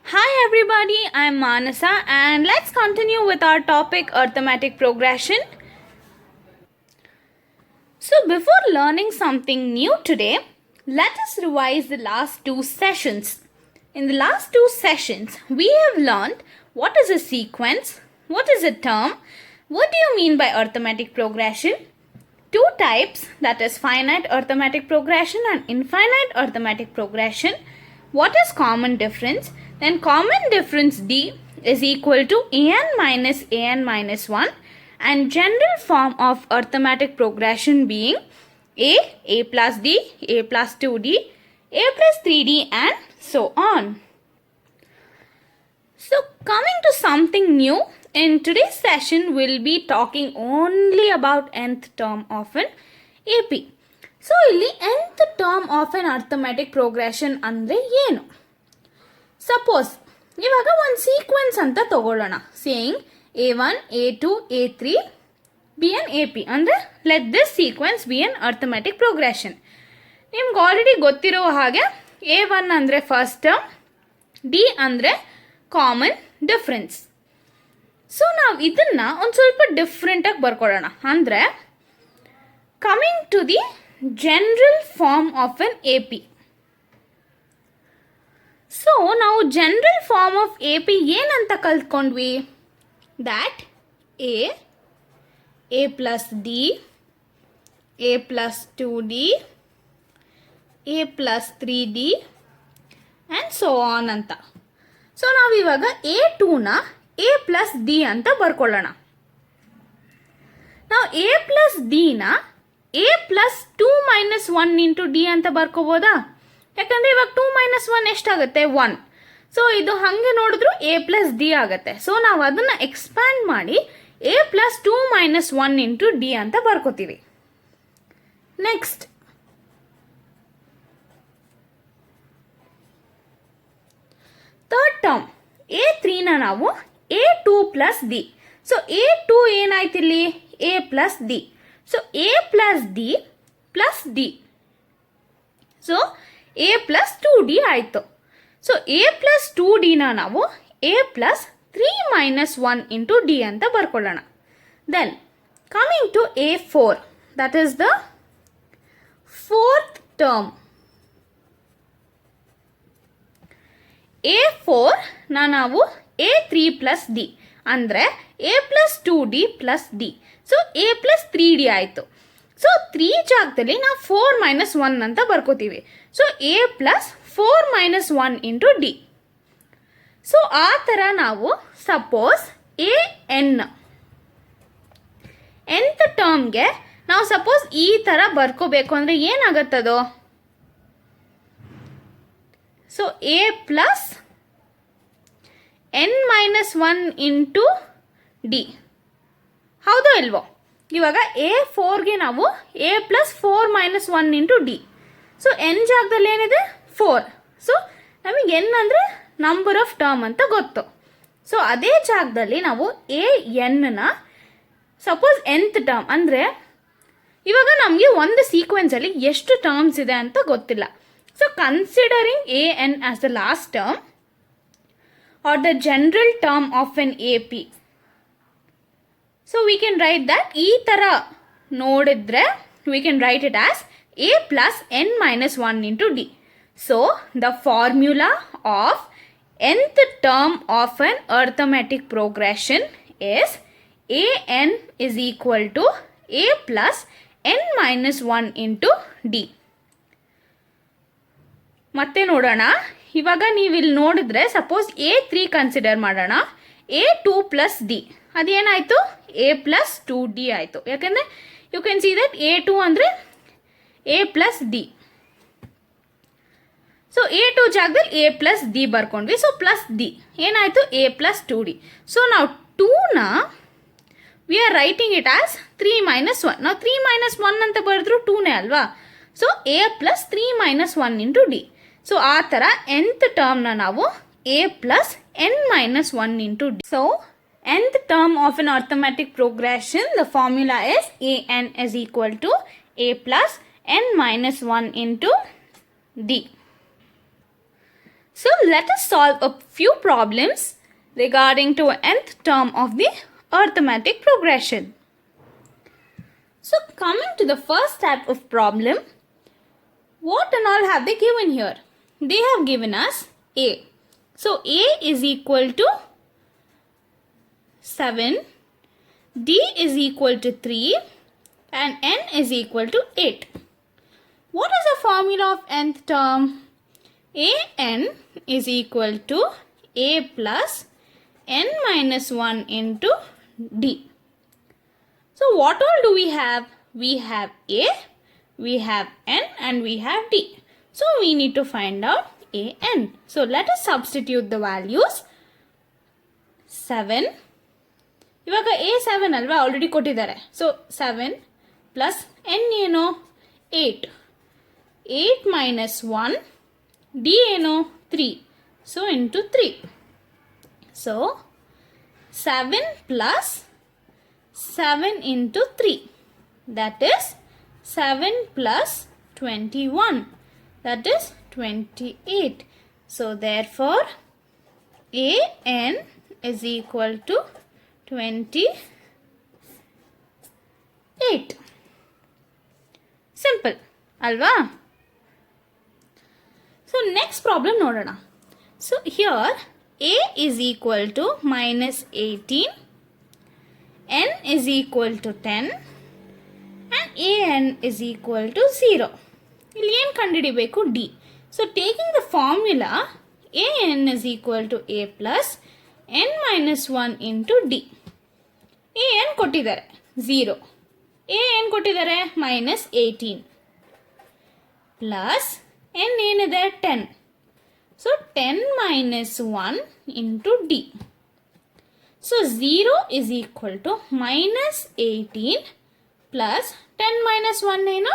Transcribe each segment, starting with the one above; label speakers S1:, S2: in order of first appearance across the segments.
S1: Hi everybody, I am Manasa and let's continue with our topic arithmetic progression. So before learning something new today, let us revise the last two sessions. In the last two sessions, we have learned what is a sequence, what is a term, what do you mean by arithmetic progression, two types, that is finite arithmetic progression and infinite arithmetic progression. What is common difference? Then common difference D is equal to an minus 1 and general form of arithmetic progression being a plus d, a plus 2d, a plus 3d and so on. So coming to something new, in today's session we'll be talking only about nth term of an AP. So ಇಲ್ಲಿ nth term of an arithmetic progression ಅಂದರೆ ಏನು? Suppose ಇವಾಗ ಒಂದು sequence ಅಂತ ತಗೊಳ್ಳೋಣ. Saying A1, A2, A3 be an AP ಅಂದರೆ let this sequence be an arithmetic progression. ನಿಮ್ಗೆ already ಗೊತ್ತಿರೋ ಹಾಗೆ A1 ಅಂದರೆ ಫಸ್ಟ್ ಟರ್ಮ್, ಡಿ ಅಂದರೆ ಕಾಮನ್ ಡಿಫ್ರೆನ್ಸ್. ಸೊ ನಾವು ಇದನ್ನು ಒಂದು ಸ್ವಲ್ಪ ಡಿಫ್ರೆಂಟಾಗಿ ಬರ್ಕೊಳ್ಳೋಣ. ಅಂದರೆ coming to the general form of an A P. So ನಾವು general form of A P ಏನಂತ ಕಲ್ತ್ಕೊಂಡ್ವಿ? That a plus d, a plus 2d, a plus 3d and so on ಅಂತ. ಸೊ ನಾವಿವಾಗ A2ನ ಎ ಪ್ಲಸ್ ಡಿ ಅಂತ ಬರ್ಕೊಳ್ಳೋಣ. ನಾವು a plus ಡಿನ a plus 2 minus 1 into d ಅಂತ ಬರ್ಕೋಬೋದಾ? ಯಾಕಂದರೆ ಇವಾಗ 2 ಮೈನಸ್ 1 ಎಷ್ಟಾಗುತ್ತೆ? 1. ಸೊ ಇದು ಹಾಗೆ ನೋಡಿದ್ರು ಎ ಪ್ಲಸ್ ಡಿ ಆಗುತ್ತೆ. ಸೊ ನಾವು ಅದನ್ನು ಎಕ್ಸ್ಪ್ಯಾಂಡ್ ಮಾಡಿ a plus 2 minus 1 into d ಅಂತ ಬರ್ಕೋತೀವಿ. ನೆಕ್ಸ್ಟ್ ಥರ್ಡ್ ಟರ್ಮ್ A3ನ ನಾವು A2 plus d. So A2 ಏನಾಯ್ತು ಇಲ್ಲಿ? A plus d. So a plus d plus d. So a plus 2d ಆಯಿತು. ಸೊ ಎ ಪ್ಲಸ್ 2dನ ನಾವು a plus 3 minus 1 into d ಅಂತ ಬರ್ಕೊಳ್ಳೋಣ. Then coming to A4, that is the fourth term. A4ನ ನಾವು A3 plus D ಅಂದರೆ A plus 2d plus d. So a plus 3d ಆಯಿತು. So 3 ಜಾಗದಲ್ಲಿ ನಾವು 4 ಮೈನಸ್ 1 ಅಂತ ಬರ್ಕೋತೀವಿ. So a plus 4 minus 1 into d. So ಆ ಥರ ನಾವು ಸಪೋಸ್ nth ಟರ್ಮ್ಗೆ ನಾವು ಸಪೋಸ್ ಈ ಥರ ಬರ್ಕೋಬೇಕು ಅಂದರೆ ಏನಾಗತ್ತದು? So a plus n minus 1 into d. ಹೌದೋ ಇಲ್ವೋ? ಇವಾಗ A4ಗೆ ನಾವು a plus 4 minus 1 into d. So n ಜಾಗದಲ್ಲಿ ಏನಿದೆ? 4. ಸೊ ನಮಗೆ n ಅಂದರೆ ನಂಬರ್ ಆಫ್ ಟರ್ಮ್ ಅಂತ ಗೊತ್ತು. ಸೊ ಅದೇ ಜಾಗದಲ್ಲಿ ನಾವು ನ ಸಪೋಸ್ nth ಟರ್ಮ್ ಅಂದರೆ ಇವಾಗ ನಮಗೆ ಒಂದು ಸೀಕ್ವೆನ್ಸಲ್ಲಿ ಎಷ್ಟು ಟರ್ಮ್ಸ್ ಇದೆ ಅಂತ ಗೊತ್ತಿಲ್ಲ. So considering an as the last term or the general term of an AP. So we can write that ಈ ಥರ ನೋಡಿದ್ರೆ we can write it as a plus n minus 1 into d. So the formula of nth term of an arithmetic progression is an is equal to a plus n minus 1 into d. ಮತ್ತೆ ನೋಡೋಣ. ಇವಾಗ ನೀವು ಇಲ್ಲಿ ನೋಡಿದ್ರೆ suppose A3 consider ಮಾಡೋಣ. A2 plus d ಅದೇನಾಯಿತು? A plus 2d ಆಯಿತು. ಯಾಕಂದರೆ you can see that A2 ಅಂದರೆ A plus d. So A2 ಜಾಗದಲ್ಲಿ ಎ ಪ್ಲಸ್ ಡಿ ಬರ್ಕೊಂಡ್ವಿ. ಸೊ ಪ್ಲಸ್ ಡಿ ಏನಾಯಿತು? A plus 2d. ಸೊ ನಾವು 2ನ we are writing it as 3 minus 1. ನಾವು 3 ಮೈನಸ್ 1 ಅಂತ ಬರೆದ್ರು 2ನೇ ಅಲ್ವಾ? So a plus 3 minus 1 into d. So ಆ ಥರ nth ಟರ್ಮ್ನ ನಾವು a plus n minus 1 into d. So nth term of an arithmetic progression, the formula is an is equal to a plus n minus 1 into d. So let us solve a few problems regarding to nth term of the arithmetic progression. So coming to the first type of problem, what and all have they given here? They have given us a. So a is equal to 7, d is equal to 3 and n is equal to 8. What is the formula of nth term? An is equal to a plus n minus 1 into d. So what all do we have? We have a, we have n and we have d. So we need to find out an. So let us substitute the values. 7. ಇವಾಗ a7 ಅಲ್ವಾ already ಕೊಟ್ಟಿದ್ದಾರೆ. So 7 plus n ಏನು 8. 8 minus 1 d ಏನು 3. So into 3. So 7 plus 7 into 3. That is 7 plus 21. That is 28. So therefore an is equal to 28. Simple alva. So next problem nodana. So here a is equal to minus 18, n is equal to 10 and an is equal to 0. ಇಲ್ಲಿ ಏನು ಕಂಡುಹಿಡಿಬೇಕು d. So taking the formula an is equal to a plus n minus 1 into d. an ಕೊಟ್ಟಿದ್ದಾರೆ 0. an ಕೊಟ್ಟಿದ್ದಾರೆ minus 18 plus n ಏನಿದೆ 10. So 10 minus 1 into d. So 0 is equal to minus 18 plus 10 minus 1 ಏನು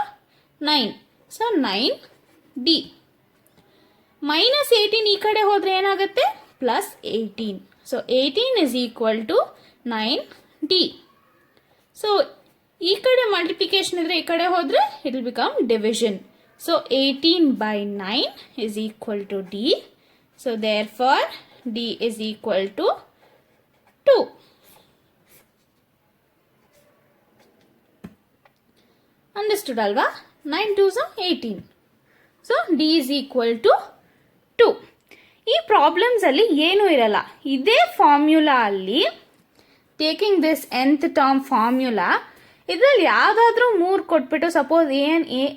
S1: 9. So 9d. Minus 18 ಈ ಕಡೆ ಹೋದರೆ ಏನಾಗುತ್ತೆ plus 18. So 18 is equal to 9d. So ಈ ಕಡೆ multiplication ಇದ್ರೆ ಈ ಕಡೆ ಹೋದರೆ it will become division. So 18 by 9 is equal to d. So therefore d is equal to 2. Understood alva? 9 2s are 18. So d is equal to 2. ಈ problems ಅಲ್ಲಿ ಏನೂ ಇರಲ್ಲ. ಇದೇ ಫಾರ್ಮ್ಯುಲಾ ಅಲ್ಲಿ taking this nth term formula ಇದರಲ್ಲಿ ಯಾವುದಾದ್ರೂ 3 ಕೊಟ್ಬಿಟ್ಟು suppose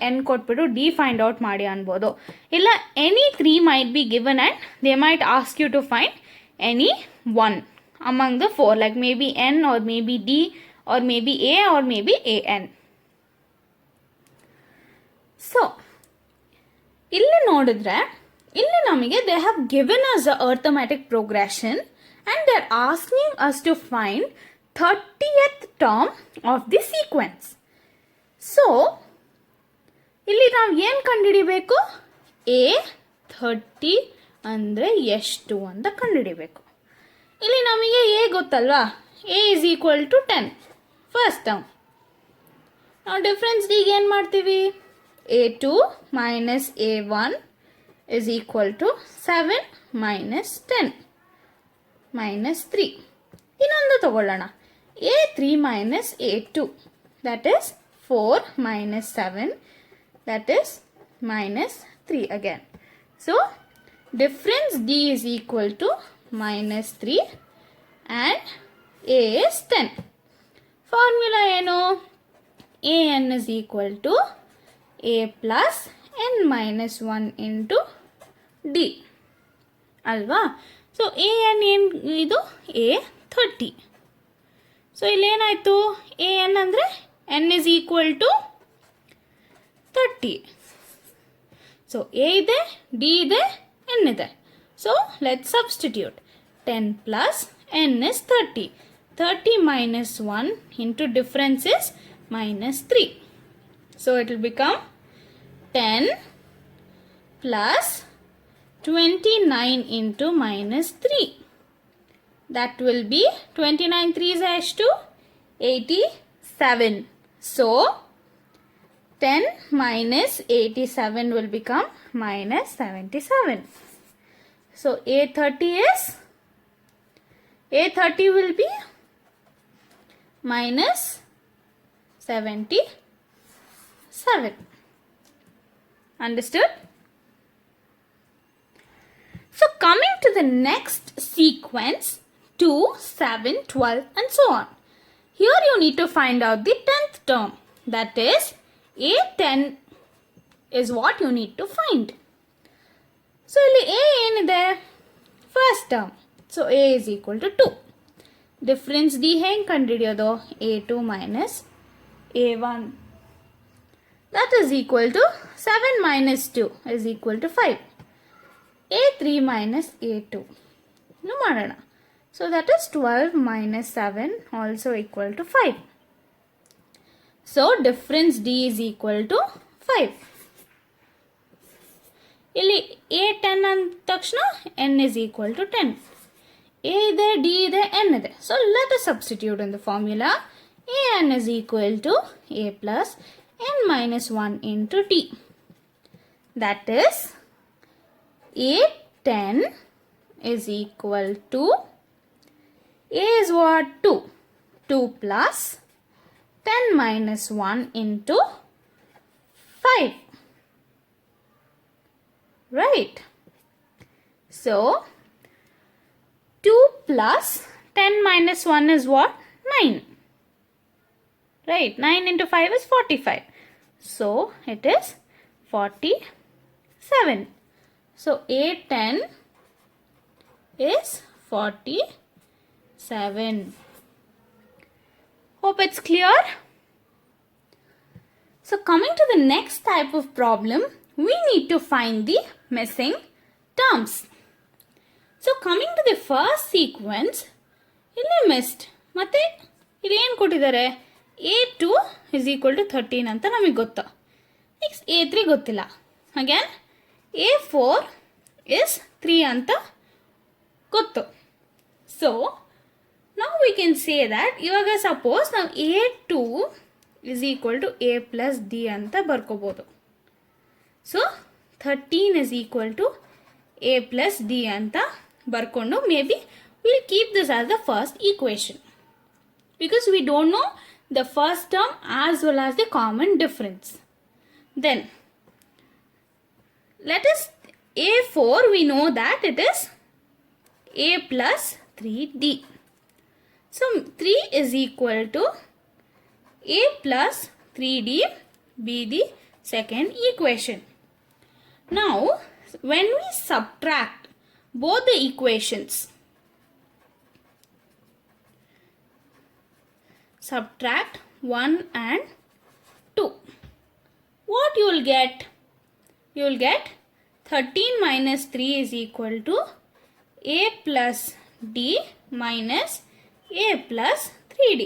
S1: n ಕೊಟ್ಬಿಟ್ಟು ಡಿ ಫೈಂಡ್ ಔಟ್ ಮಾಡಿ ಅನ್ಬೋದು. ಇಲ್ಲ any 3 might be given and they might ask you to find any 1 among the 4 like maybe n or maybe d or maybe a or maybe an. So ಇಲ್ಲಿ ನೋಡಿದ್ರೆ ಇಲ್ಲಿ ನಮಗೆ they have given us a arithmetic progression and they are asking us to find 30th term of the sequence. So ಇಲ್ಲಿ ನಾವು ಏನು ಕಂಡುಹಿಡಿಬೇಕು? a 30 ಅಂದರೆ ಎಷ್ಟು ಅಂತ ಕಂಡುಹಿಡಿಬೇಕು. ಇಲ್ಲಿ ನಮಗೆ a ಗೊತ್ತಲ್ವಾ? a is equal to 10 first term. ನಾವು ಡಿಫ್ರೆನ್ಸ್ ಡಿಗೆ ಏನು ಮಾಡ್ತೀವಿ? a2 minus a1 is equal to 7 minus 10 minus 3. ಇನ್ನೊಂದು ತಗೊಳ್ಳೋಣ. a3 minus a2 that is 4 minus 7 that is minus 3 again. So difference d is equal to minus 3 and a is 10. Formula ಏನು? an is equal to a plus n minus 1 into d ಅಲ್ವಾ? So an ಏನು ಇದು a 30. So ಇಲ್ಲೇನಾಯಿತು? an ಅಂದರೆ n is equal to 30. So a ಇದೆ, d ಇದೆ, n ಇದೆ. So let's substitute. 10 plus n is 30. 30 minus 1 into difference is minus 3. So it will become 10 plus 29 into minus 3. That will be 29 3s ಎಷ್ಟು? 87. So 10 minus 87 will become minus 77. So A30 will be minus 77. Understood? So coming to the next sequence, 2, 7, 12 and so on. Here you need to find out the 10th term. That is A10 is what you need to find. So ಇಲ್ಲಿ A ಏನಿದೆ? First term. So A is equal to 2. Difference D ಹೆಂಗೆ ಕಂಡುಹಿಡಿಯೋದು? A2 minus A1. That is equal to 7 minus 2 is equal to 5. A3 minus A2. Nu ಮಾಡೋಣ. So that is 12 minus 7 also equal to 5. So difference D is equal to 5. ಇಲ್ಲಿ A10 ಅಂದ ತಕ್ಷಣ N is equal to 10. A ಇದೆ, D ಇದೆ, N ಇದೆ. So let us substitute in the formula. An is equal to A plus N minus 1 into D. That is A10 is equal to A is what? 2. 2 plus 10 minus 1 into 5. Right. So 2 plus 10 minus 1 is what? 9. Right. 9 into 5 is 45. So it is 47. So A10 is 47. Hope it's clear. So coming to the next type of problem, we need to find the missing terms. So coming to the first sequence, ಇಲ್ಲಿ missed. ಮತ್ತೆ ಇಲ್ಲಿ ಏನು ಕೊಟ್ಟಿದ್ದಾರೆ? A2 is equal to 13 ಅಂತ ನಮಗೆ ಗೊತ್ತು. Next A3 ಗೊತ್ತಿಲ್ಲ. Again A4 is 3 ಅಂತ ಗೊತ್ತು. So now we can say that ಇವಾಗ suppose ನಾವು A2 is equal to A plus D ಅಂತ ಬರ್ಕೋಬಹುದು. So 13 is equal to A plus D ಅಂತ ಬರ್ಕೊಂಡು maybe we'll keep this as the first equation because we don't know the first term as well as the common difference. Then let us A4 we know that it is A plus 3D. So 3 is equal to A plus 3D be the second equation. Now when we subtract both the equations, subtract 1 and 2, what you will get? You will get 13 minus 3 is equal to A plus D minus A plus 3D.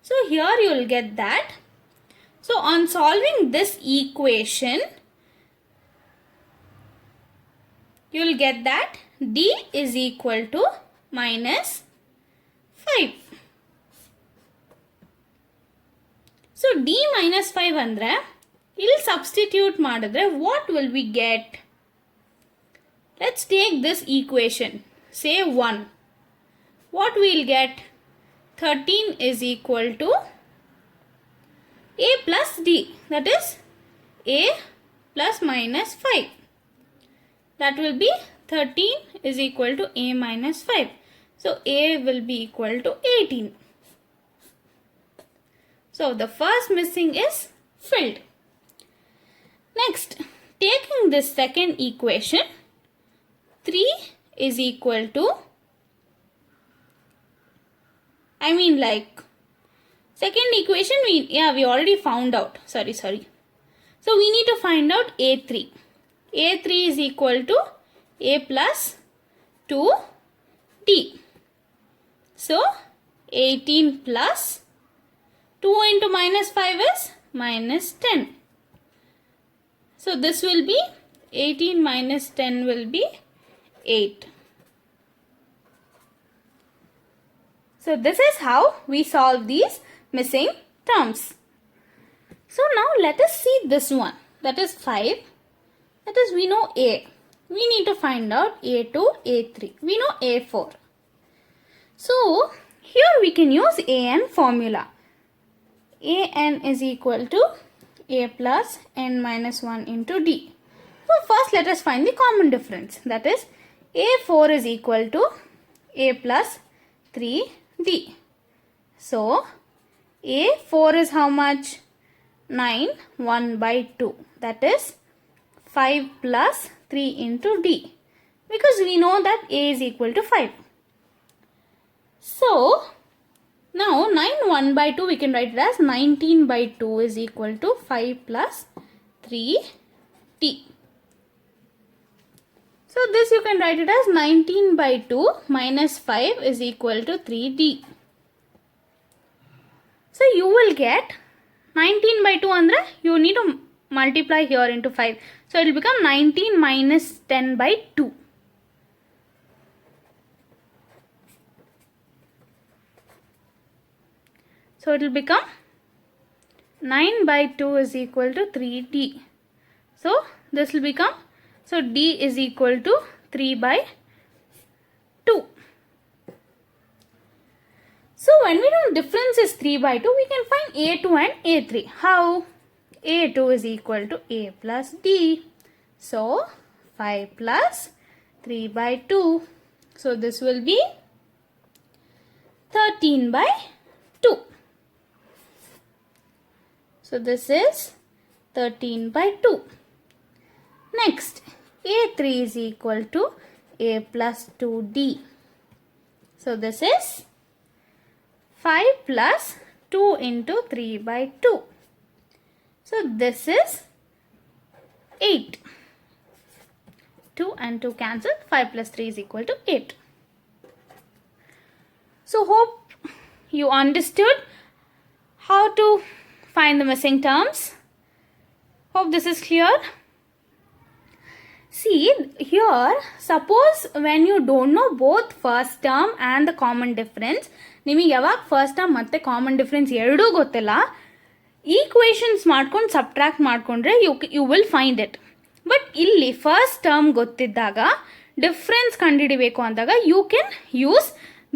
S1: So here you will get that. So on solving this equation, you will get that D is equal to minus 5. So D minus 5 andre ಇಲ್ಲಿ substitute ಮಾಡಿದ್ರೆ what will we get? Let's take this equation. Say 1. What we will get? 13 is equal to A plus D. That is A plus minus 5. That will be 13 is equal to A minus 5. So A will be equal to 18. So the first missing is filled. Next, taking this second equation, 3 is equal to, second equation we already found out. Sorry. So we need to find out A3. A3 is equal to A plus 2D. So 18 plus 2 into minus 5 is minus 10. So this will be 18 minus 10 will be 8. So this is how we solve these missing terms. So now let us see this one. That is 5. That is we know A. we need to find out A2, A3. We know A4. So, here we can use AN formula. AN is equal to A plus N minus 1 into D. So, first let us find the common difference. That is, A4 is equal to A plus 3D. So, A4 is how much? 9, 1 by 2. That is 5 plus 3 into D. Because we know that A is equal to 5. So, now 9 1 by 2 we can write it as 19 by 2 is equal to 5 plus 3D. So, this you can write it as 19 by 2 minus 5 is equal to 3D. So, you will get 19 by 2 andre you need to multiply here into 5. So, it will become 19 minus 10 by 2. So, it will become 9 by 2 is equal to 3D. So, this will become, so D is equal to 3 by 2. So, when we know difference is 3 by 2, we can find A2 and A3. How? A2 is equal to A plus D. So, 5 plus 3 by 2. So, this will be 13 by 2. So, this is 13 by 2. Next, A3 is equal to A plus 2D. So, this is 5 plus 2 into 3 by 2. So, this is 8. 2 and 2 cancel. 5 plus 3 is equal to 8. So, hope you understood how to find the missing terms. Hope this is clear. See, here, suppose when you don't know both first term and the common difference, ನಿಮಗೆ ಯಾವಾಗ first term ಮತ್ತು common difference ಎರಡೂ ಗೊತ್ತಿಲ್ಲ, equations ಮಾಡ್ಕೊಂಡು subtract ಮಾಡಿಕೊಂಡ್ರೆ you will find it. But ಇಲ್ಲಿ first term ಗೊತ್ತಿದ್ದಾಗ difference ಕಂಡುಹಿಡಿಬೇಕು ಅಂದಾಗ you can use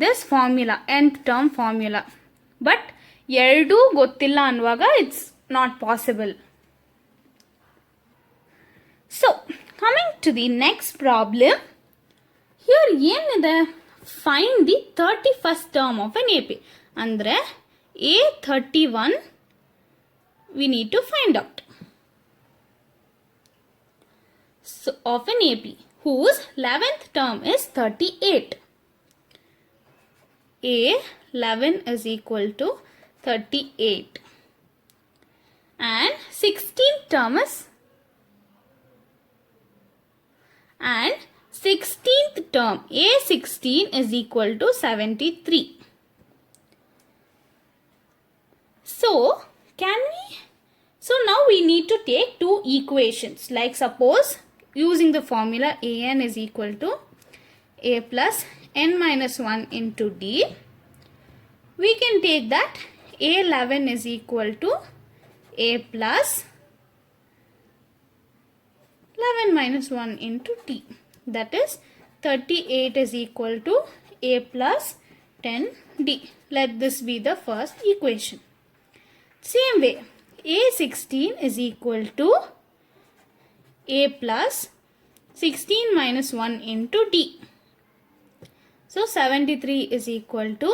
S1: this formula, nth term formula. But ಎರಡೂ ಗೊತ್ತಿಲ್ಲ ಅನ್ನುವಾಗ it's not possible. So coming to the next problem, here ಏನಿದೆ? Find the 31st term of an AP. ಅಂದರೆ A31 we need to find out. So, of an AP whose 11th term is 38. A11 is equal to 38. And 16th term is, and 16th term A16 is equal to 73. So, now we need to take two equations. Like suppose using the formula AN is equal to A plus N minus 1 into D. We can take that A11 is equal to A plus 11 minus 1 into D. That is 38 is equal to A plus 10D. Let this be the first equation. Same way, A16 is equal to A plus 16 minus 1 into D. So 73 is equal to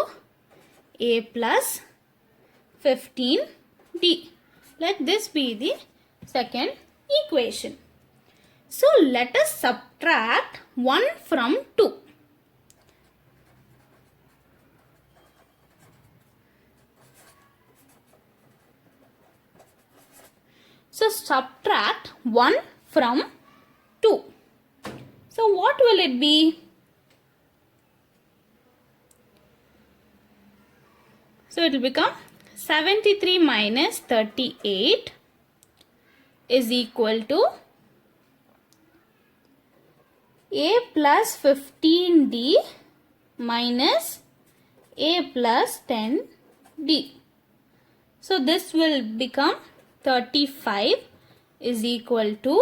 S1: A plus 15D. Let this be the second equation. So, let us subtract 1 from 2. So, subtract 1 from 2. So, what will it be? So, it will become 73 minus 38 is equal to A plus 15D minus A plus 10D. So, this will become 35 is equal to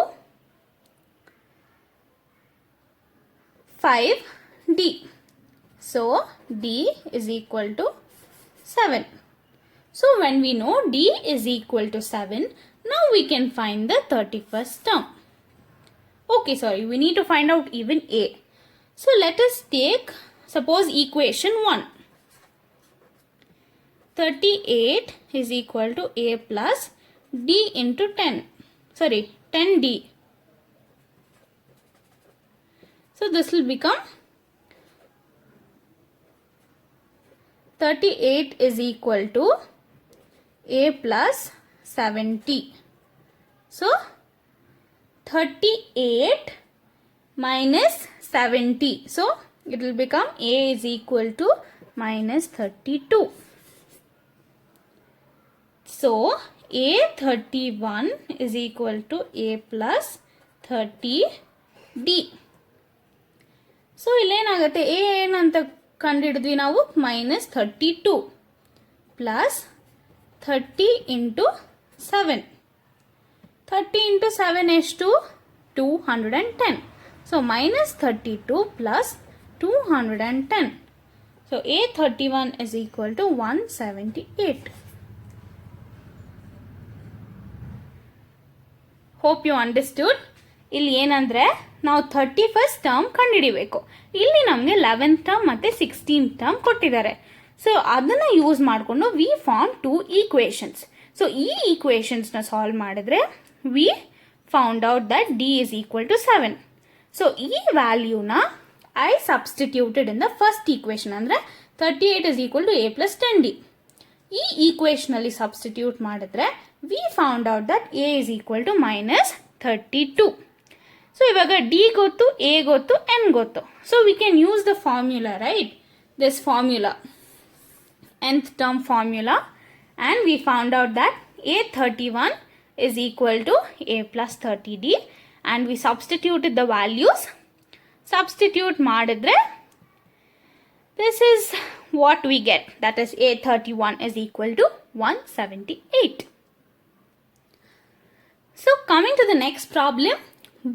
S1: 5D. So D is equal to 7. So when we know D is equal to 7, now we can find the 31st term. Okay, sorry, we need to find out even A. So let us take, suppose, equation 1. 38 is equal to A plus D into 10. Sorry, 10D. So this will become 38 is equal to A plus 70. So 38 minus 70. So it will become A is equal to minus 32. So A31 is equal to A plus 30D. So ಇಲ್ಲೇನಾಗುತ್ತೆ, A ಏನಂತ ಕಂಡಿಡಿದ್ವಿ ನಾವು, minus 32 plus 30 into 7. 30 into 7 ಎಷ್ಟು? 210. So minus 32 plus 210. So A31 is equal to 178. Hope you understood. ಇಲ್ಲಿ ಏನಂದರೆ ನಾವು 31st term ಕಂಡುಹಿಡಿಬೇಕು. ಇಲ್ಲಿ ನಮಗೆ 11th term ಮತ್ತು 16th ಟರ್ಮ್ ಕೊಟ್ಟಿದ್ದಾರೆ. ಸೊ ಅದನ್ನು ಯೂಸ್ ಮಾಡಿಕೊಂಡು ವಿ ಫಾರ್ಮ್ 2 ಈಕ್ವೇಷನ್ಸ್. ಸೊ ಈ ಈಕ್ವೇಷನ್ಸ್ನ ಸಾಲ್ವ್ ಮಾಡಿದ್ರೆ we found out that d is equal to 7. So ಈ ವ್ಯಾಲ್ಯೂನ I substituted in the first equation, ಅಂದರೆ 38 is equal to a plus 10D. ಈ ಈಕ್ವೇಷನಲ್ಲಿ ಸಬ್ಸ್ಟಿಟ್ಯೂಟ್ ಮಾಡಿದ್ರೆ we found out that a is equal to minus 32. So ಇವಾಗ d ಗೊತ್ತು, a ಗೊತ್ತು, n ಗೊತ್ತು. So we can use the formula, right? This formula, nth term formula, and we found out that A31 is equal to A plus 30D, and we substituted the values. Substitute ಮಾಡಿದ್ರೆ this is what we get, that is A31 is equal to 178. So coming to the next problem,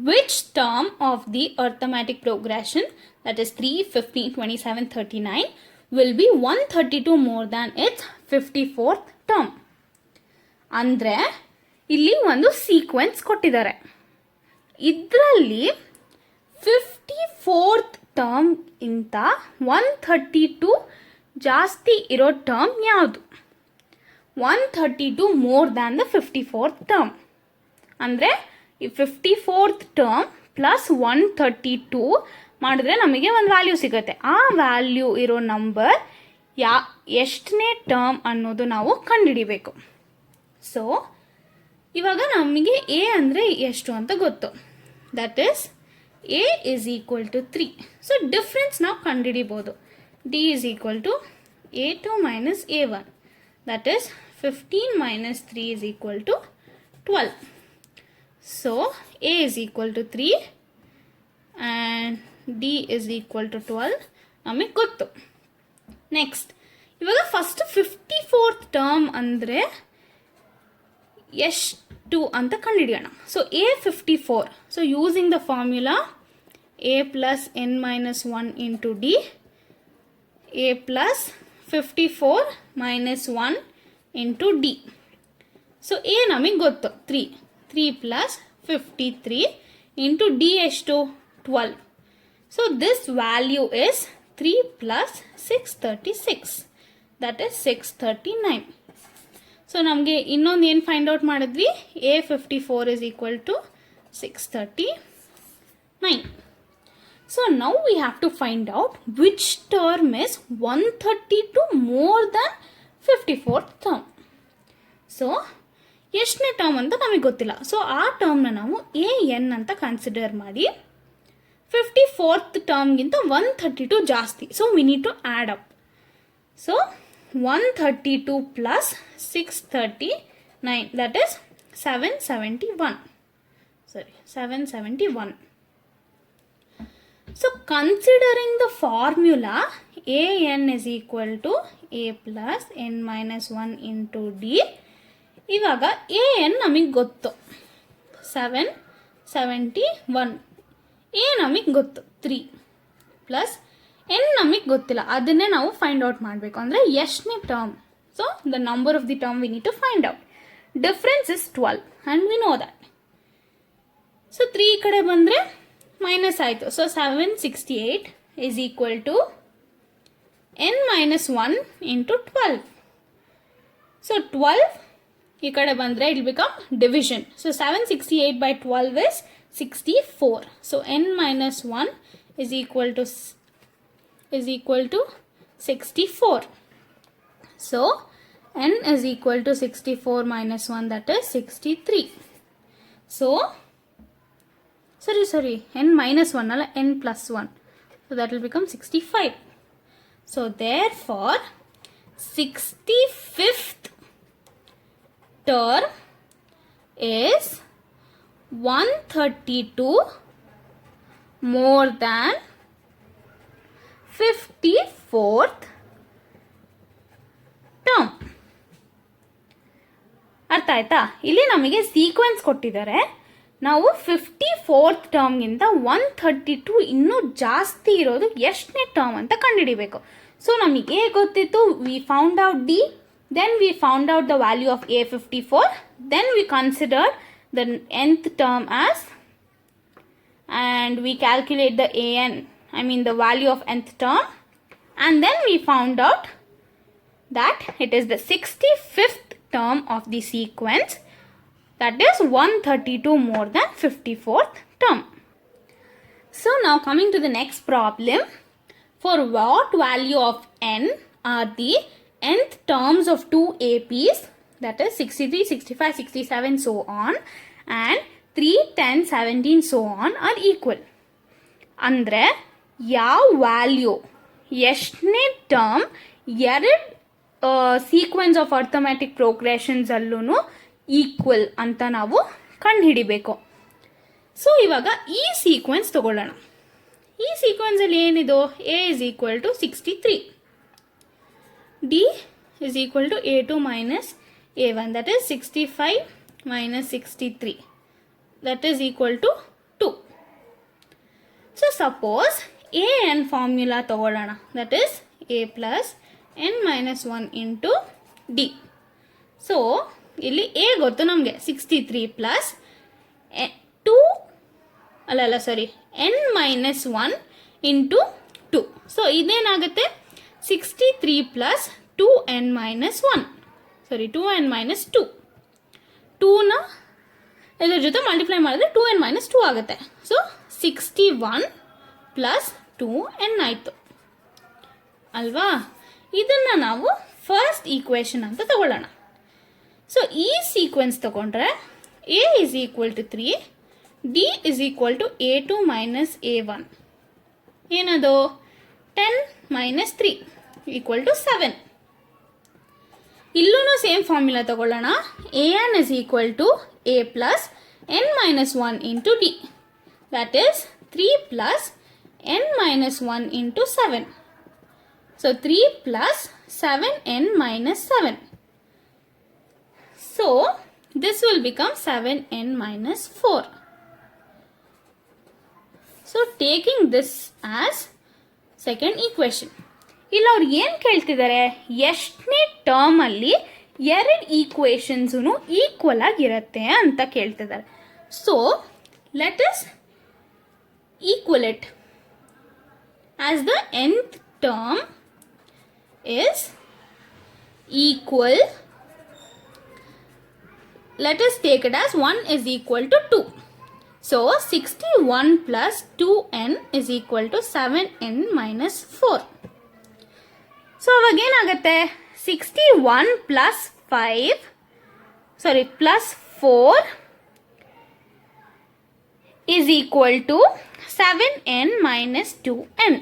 S1: which term of the arithmetic progression, that is 3, 15, 27, 39, will be 132 more than its 54th term? ಅಂದರೆ ಇಲ್ಲಿ ಒಂದು sequence ಕೊಟ್ಟಿದ್ದಾರೆ. ಇದರಲ್ಲಿ 54th term ಇಂತ 132 ಜಾಸ್ತಿ ಇರೋ term ಯಾವುದು? 132 more than the 54th term. ಅಂದರೆ ಈ 54th ಟರ್ಮ್ ಪ್ಲಸ್ 132 ಮಾಡಿದ್ರೆ ನಮಗೆ ಒಂದು ವ್ಯಾಲ್ಯೂ ಸಿಗುತ್ತೆ. ಆ ವ್ಯಾಲ್ಯೂ ಇರೋ ನಂಬರ್ ಎಷ್ಟನೇ ಟರ್ಮ್ ಅನ್ನೋದು ನಾವು ಕಂಡುಹಿಡಿಬೇಕು. ಸೊ ಇವಾಗ ನಮಗೆ ಎ ಅಂದರೆ ಎಷ್ಟು ಅಂತ ಗೊತ್ತು, that is a is equal to 3. So difference ನಾವು ಕಂಡುಹಿಡಿಬೋದು. D is equal to A2 minus A1, that is 15 minus 3 is equal to 12. So A is equal to 3 and D is equal to 12 ನಮಗೆ ಗೊತ್ತು. Next ಇವಾಗ first 54th term ಅಂದರೆ ಎಷ್ಟು ಅಂತ ಕಂಡುಹಿಡಿಯೋಣ. So A54, so using the formula A plus n minus 1 into D, A plus 54 minus 1 into d. So A ನಮಗೆ ಗೊತ್ತು 3 plus 53 into D ಎಷ್ಟು 12. So this value is 3 plus 636, that is 639. So ನಮಗೆ ಇನ್ನೊಂದು ಏನು ಫೈಂಡ್ ಔಟ್ ಮಾಡಿದ್ವಿ, A54 is equal to 639. So now we have to find out which term is 132 more than 54th term. So ಎಷ್ಟನೇ term ಅಂತ ನಮಗೆ ಗೊತ್ತಿಲ್ಲ. So ಆ ಟರ್ಮ್ನ ನಾವು ಎನ್ ಅಂತ ಕನ್ಸಿಡರ್ ಮಾಡಿ 54th ಟರ್ಮ್ಗಿಂತ 132 ಜಾಸ್ತಿ. So we need to add up. So 132 plus 639, that is 771. Sorry, 771. So considering the formula an is equal to a plus n minus 1 into d, ಇವಾಗ an ನಮಗೆ ಗೊತ್ತು 771, a ನಮಗೆ ಗೊತ್ತು 3. ಪ್ಲಸ್ ಎನ್ ನಮಗೆ ಗೊತ್ತಿಲ್ಲ, ಅದನ್ನೇ ನಾವು ಫೈಂಡ್ ಔಟ್ ಮಾಡಬೇಕು. ಅಂದರೆ ಎಷ್ಟನೇ term. So the number of the term we need to find out. Difference is 12 and we know that. So 3 ಈ ಕಡೆ ಬಂದರೆ ಮೈನಸ್ ಆಯಿತು. So 768 is equal to n minus 1 into 12. So 12 ಈ ಕಡೆ ಬಂದರೆ it will become division. So 768 by 12 is 64. So n minus 1 is equal to 64. So n is equal to 64 minus 1, that is 63. So sorry, n minus 1 ಅಲ್ಲ, n plus 1. So that will become 65. So therefore 65th term is 132 more than 54th term. ಅರ್ಥ ಆಯ್ತಾ? ಇಲ್ಲಿ ನಮಗೆ sequence ಕೊಟ್ಟಿದ್ದಾರೆ. ನಾವು 54th ಟರ್ಮ್ಗಿಂತ 132 ಇನ್ನೂ ಜಾಸ್ತಿ ಇರೋದು ಎಷ್ಟನೇ ಟರ್ಮ್ ಅಂತ ಕಂಡುಹಿಡಿಬೇಕು. ಸೊ ನಮಗೆ ಗೊತ್ತಿತ್ತು, we found out d, then we found out the value of a 54, then we considered the nth term as, and we calculate the the value of nth term, and then we found out that it is the 65th term of the sequence, that is 132 more than 54th term. So now coming to the next problem, for what value of n are the nth terms of two APs, that is 63, 65, 67 so on, and 3, 10, 17 so on are equal. ಅಂದರೆ ಯಾವ value ಎಷ್ಟನೇ term ಎರಡು sequence of ಅರ್ಥಮ್ಯಾಟಿಕ್ ಪ್ರೋಗ್ರೆಷನ್ಸಲ್ಲೂ equal ಅಂತ ನಾವು ಕಂಡುಹಿಡಿಬೇಕು. So ಇವಾಗ ಈ sequence ತಗೊಳ್ಳೋಣ. ಈ ಸೀಕ್ವೆನ್ಸಲ್ಲಿ ಏನಿದು, a is equal to 63, d is equal to a2 minus a1, that is 65 minus 63, that is equal to 2. So suppose a n formula ತಗೊಳ್ಳೋಣ, that is a plus n minus 1 into d. So ಇಲ್ಲಿ a ಗೊತ್ತು ನಮಗೆ, 63 plus n minus 1 into 2. So ಇದೇನಾಗುತ್ತೆ, 63 plus 2n minus 1, 2n minus 2. 2ನ ಇದರ ಜೊತೆ multiply ಮಾಡಿದ್ರೆ 2n minus 2 ಆಗುತ್ತೆ. ಸೊ 61 ಪ್ಲಸ್ 2n ಆಯಿತು ಅಲ್ವಾ? ಇದನ್ನು ನಾವು ಫಸ್ಟ್ ಈಕ್ವೇಷನ್ ಅಂತ ತಗೊಳ್ಳೋಣ. ಸೊ ಈ ಸೀಕ್ವೆನ್ಸ್ ತಗೊಂಡ್ರೆ a is equal to 3, d is equal to a2 minus a1, ಏನದು 10 ಮೈನಸ್ 3 ಈಕ್ವಲ್ ಟು 7. ಇಲ್ಲೂ ಸೇಮ್ ಫಾರ್ಮುಲಾ ತಗೊಳ್ಳೋಣ, a n is equal to a plus n minus 1 into d, that is 3 plus n minus 1 into 7. So 3 plus 7n minus 7. So this will become 7n minus 4. So taking this as second equation. ಇಲ್ಲಿ ಅವ್ರು ಏನು ಕೇಳ್ತಿದ್ದಾರೆ, ಎಷ್ಟನೇ ಟರ್ಮಲ್ಲಿ ಎರಡು ಈಕ್ವೇಷನ್ಸೂ equal ಆಗಿರುತ್ತೆ ಅಂತ ಕೇಳ್ತಿದ್ದಾರೆ. So let us equal it as the nth term is equal, let us take it as 1 is equal to 2. So 61 plus 2n is equal to 7n minus 4. So again agate 61 plus 4 is equal to 7n minus 2n.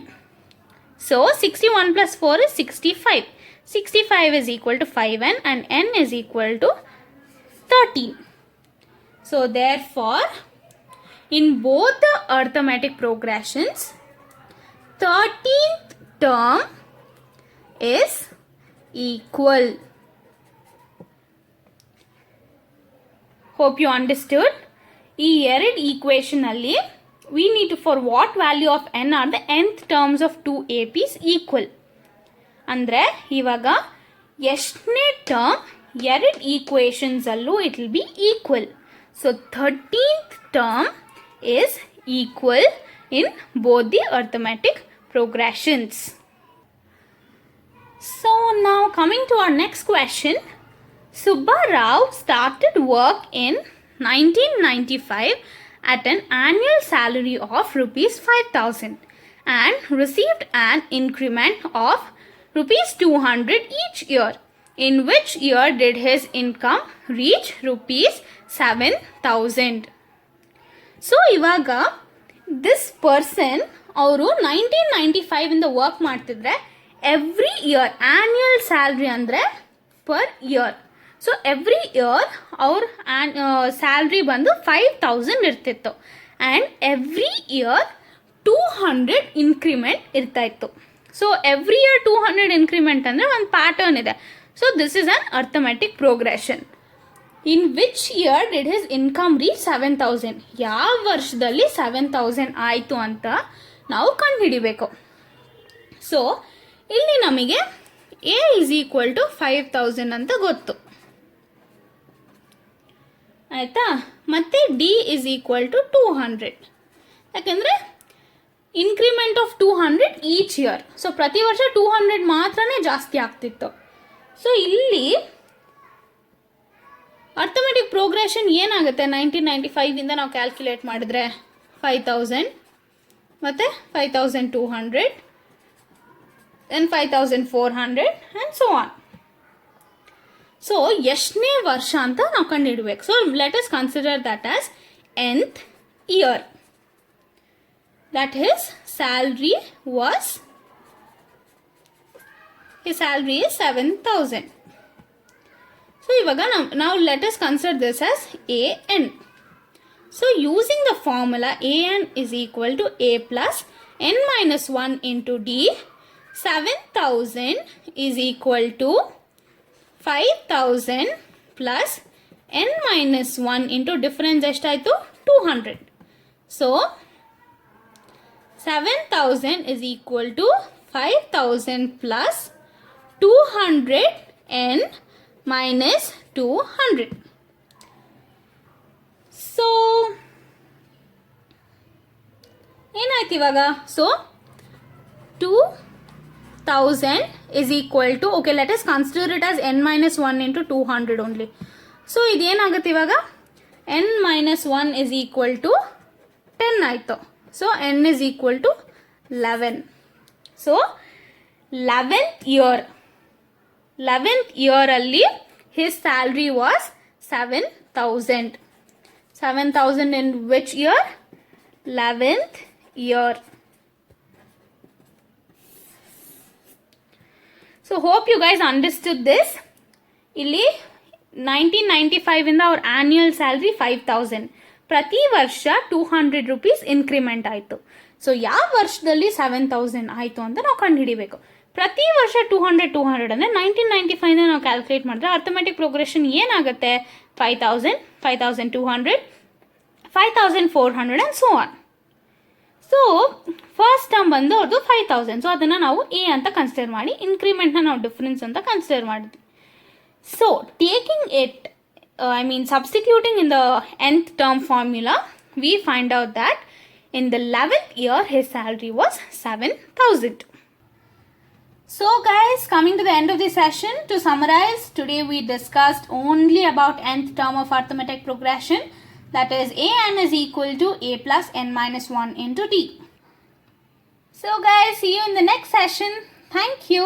S1: So 61 plus 4 is 65. 65 is equal to 5n and n is equal to 13. So therefore, in both the arithmetic progressions, 13th term is equal. Hope you understood. ಈ ಎರಡು equation ಅಲ್ಲಿ we need to, for what value of n are the nth terms of 2 APs equal. ಅಂದರೆ ಇವಾಗ ಎಷ್ಟನೇ term ಎರಡು equations ಅಲ್ಲೂ it will be equal. So 13th term is equal in both the arithmetic progressions. So now coming to our next question. Subba Rao started work in 1995 at an annual salary of rupees 5,000 and received an increment of rupees 200 each year. In which year did his income reach rupees 7,000? So ಇವಾಗ this person ಅವರು 1995 ಇಂದ work ಮಾಡ್ತಿದ್ರೆ every year annual salary ಅಂದರೆ per year. So every year ಅವ್ರ salary ಬಂದು 5,000 ಇರ್ತಿತ್ತು and every year 200 increment ಇರ್ತಾಯಿತ್ತು. So every year 200 increment ಅಂದರೆ ಒಂದು ಪ್ಯಾಟರ್ನ್ ಇದೆ. So this is an arithmetic progression. In which year did his income reach 7,000? ಯಾವ ವರ್ಷದಲ್ಲಿ 7,000 ಆಯಿತು ಅಂತ ನಾವು ಕಂಡುಹಿಡಿಬೇಕು. ಸೊ ಇಲ್ಲಿ ನಮಗೆ ಎ ಇಸ್ ಈಕ್ವಲ್ ಟು 5,000 ಅಂತ ಗೊತ್ತು, ಆಯಿತಾ. ಮತ್ತು ಡಿ ಇಸ್ ಈಕ್ವಲ್ ಟು 200, ಯಾಕೆಂದರೆ increment of 200 each year. So ಪ್ರತಿ ವರ್ಷ 200 ಮಾತ್ರನೇ ಜಾಸ್ತಿ ಆಗ್ತಿತ್ತು. ಸೊ ಇಲ್ಲಿ ಅರ್ಥಮೆಟಿಕ್ ಪ್ರೋಗ್ರೆಷನ್ ಏನಾಗುತ್ತೆ, 1995 ಇಂದ ನಾವು ಕ್ಯಾಲ್ಕುಲೇಟ್ ಮಾಡಿದ್ರೆ 5,000 ಮತ್ತು 5,200 then 5,400 and so on. So ಎಷ್ಟನೇ ವರ್ಷ ಅಂತ ನಾವು ಕಂಡುಹಿಡಬೇಕು. So let us consider that as nth year. That his salary is 7,000. So ivaga now let us consider this as AN. So using the formula AN is equal to A plus n minus 1 into D, 7,000 is equal to 5,000 plus n minus 1 into difference ಎಷ್ಟಾಯಿತು 200. So 7,000 is equal to 5,000 plus 200 n minus 200. So ಏನಾಯ್ತು ಇವಾಗ? So 2,000 is equal to, okay, let us consider it as n minus 1 into 200 only. So ಇದೇನಾಗುತ್ತೆ ಇವಾಗ? n minus 1 is equal to 10 ಆಯಿತು. So n is equal to 11. So 11th year ಅಲ್ಲಿ his salary was 7,000. 7,000 in which year? 11th year. So hope you guys understood this. ಇಲ್ಲಿ 1995 ಇಂದ ಅವ್ರ annual salary 5,000, ಪ್ರತಿ ವರ್ಷ 200 rupees increment ಆಯಿತು. So ಯಾವ ವರ್ಷದಲ್ಲಿ 7,000 ಆಯಿತು ಅಂತ ನಾವು ಕಂಡುಹಿಡಿಬೇಕು. ಪ್ರತಿ ವರ್ಷ 200 ಅಂದರೆ 1995 ನಾವು ಕ್ಯಾಲ್ಕುಲೇಟ್ ಮಾಡಿದ್ರೆ ಅರ್ಥಮೆಟಿಕ್ ಪ್ರೋಗ್ರೆಷನ್ ಏನಾಗುತ್ತೆ? 5,000, 5,200, 5,400 and so on. So first term ಬಂದು ಅವ್ರದ್ದು 5,000. ಸೊ ಅದನ್ನು ನಾವು ಎ ಅಂತ ಕನ್ಸಿಡರ್ ಮಾಡಿ ಇನ್ಕ್ರಿಮೆಂಟ್ನ ನಾವು ಡಿಫ್ರೆನ್ಸ್ ಅಂತ ಕನ್ಸಿಡರ್ ಮಾಡಿದ್ವಿ. So taking it, substituting in the nth term formula, we find out that in the 11th year his salary was 7,000. So guys, coming to the end of the session, to summarize, today we discussed only about nth term of arithmetic progression, that is AN is equal to A plus n minus 1 into D. So guys, see you in the next session. Thank you.